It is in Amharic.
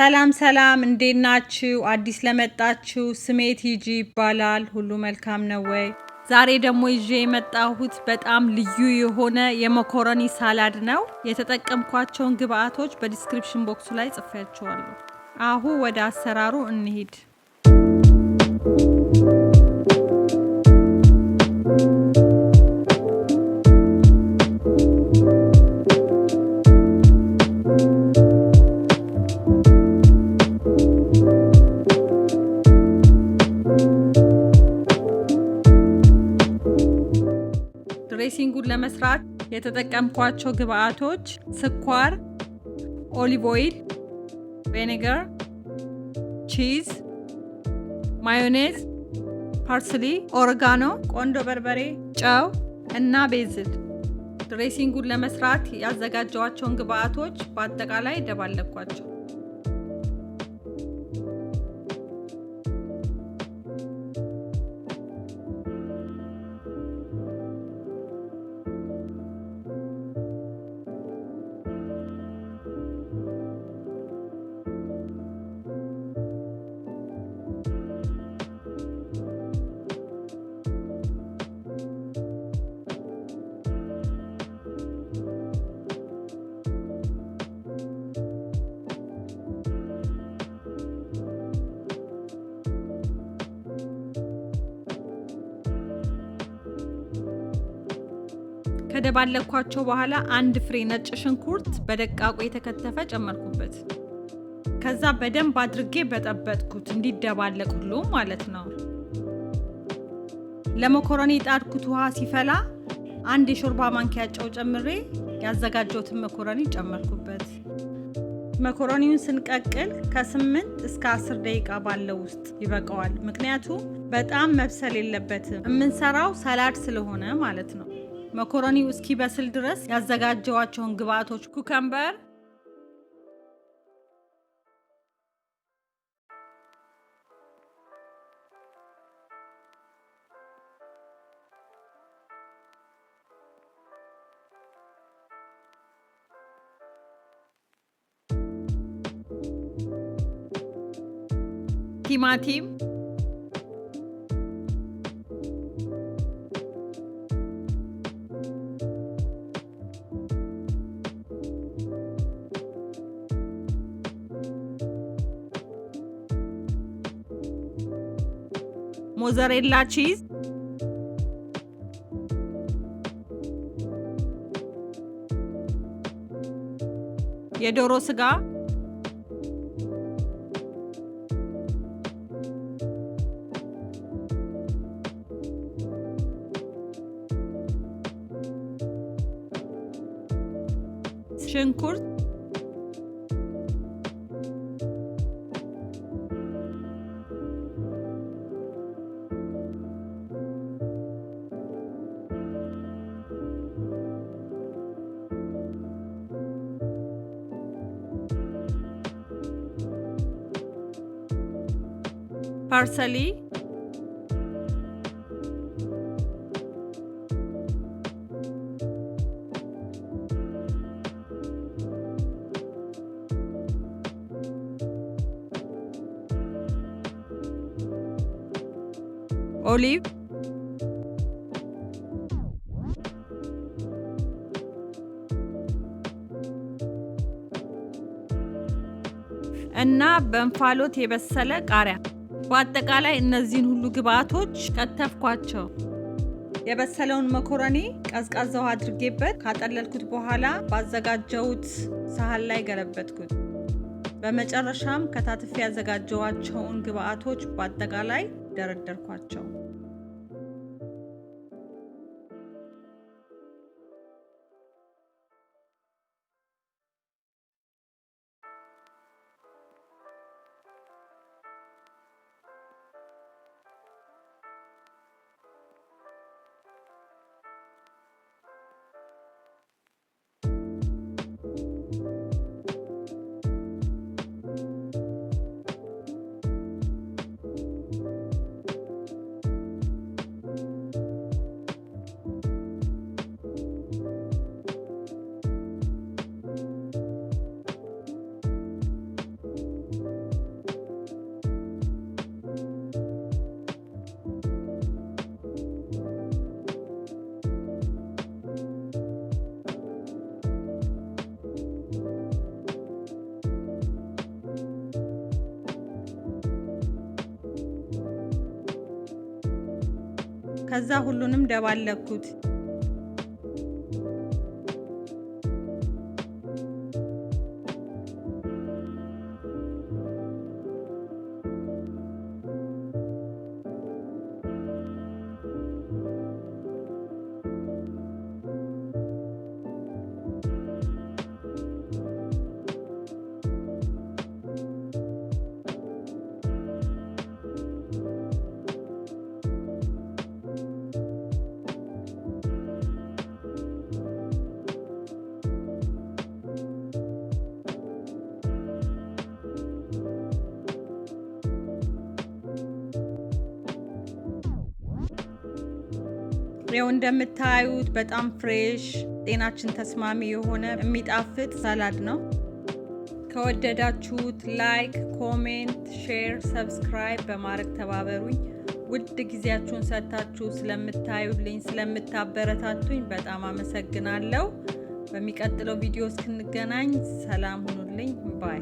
ሰላም ሰላም እንዴት ናችሁ? አዲስ ለመጣችሁ ስሜ ቲጂ ይባላል። ሁሉ መልካም ነው ወይ? ዛሬ ደግሞ ይዤ የመጣሁት በጣም ልዩ የሆነ የመኮረኒ ሳላድ ነው። የተጠቀምኳቸውን ግብአቶች በዲስክሪፕሽን ቦክሱ ላይ ጽፌያቸዋለሁ። አሁን ወደ አሰራሩ እንሂድ። ድሬሲንጉን ለመስራት የተጠቀምኳቸው ግብአቶች ስኳር፣ ኦሊቭ ኦይል፣ ቪኒገር፣ ቺዝ፣ ማዮኔዝ፣ ፓርስሊይ፣ ኦሬጋኖ፣ ቆንዶ በርበሬ፣ ጨው እና ቤዝል። ድሬሲንጉን ለመስራት ያዘጋጀዋቸውን ግብአቶች በአጠቃላይ ደባለኳቸው። ከደባለኳቸው በኋላ አንድ ፍሬ ነጭ ሽንኩርት በደቃቁ የተከተፈ ጨመርኩበት። ከዛ በደንብ አድርጌ በጠበጥኩት እንዲደባለቅ ሁሉ ማለት ነው። ለመኮረኒ ጣድኩት ውሃ ሲፈላ አንድ የሾርባ ማንኪያ ጨው ጨምሬ ያዘጋጀሁትን መኮረኒ ጨመርኩበት። መኮረኒውን ስንቀቅል ከ8 እስከ 10 ደቂቃ ባለው ውስጥ ይበቃዋል። ምክንያቱም በጣም መብሰል የለበትም፣ የምንሰራው ሰላድ ስለሆነ ማለት ነው። መኮረኒው እስኪበስል ድረስ ያዘጋጀዋቸውን ግብአቶች ኩከምበር፣ ቲማቲም፣ ሞዘሬላ ቺዝ፣ የዶሮ ስጋ፣ ሽንኩርት፣ ፓርስሊይ፣ ኦሊቭ እና በእንፋሎት የበሰለ ቃሪያ። በአጠቃላይ እነዚህን ሁሉ ግብአቶች ከተፍኳቸው። የበሰለውን መኮረኒ ቀዝቃዛ ውሃ አድርጌበት ካጠለልኩት በኋላ ባዘጋጀሁት ሳህን ላይ ገለበጥኩት። በመጨረሻም ከታትፌ ያዘጋጀዋቸውን ግብአቶች በአጠቃላይ ደረደርኳቸው። ከዛ ሁሉንም ደባለኩት። ያው እንደምታዩት በጣም ፍሬሽ ጤናችን ተስማሚ የሆነ የሚጣፍጥ ሳላድ ነው። ከወደዳችሁት ላይክ፣ ኮሜንት፣ ሼር፣ ሰብስክራይብ በማድረግ ተባበሩኝ። ውድ ጊዜያችሁን ሰጥታችሁ ስለምታዩልኝ ስለምታበረታቱኝ በጣም አመሰግናለሁ። በሚቀጥለው ቪዲዮ እስክንገናኝ ሰላም ሁኑልኝ። ባይ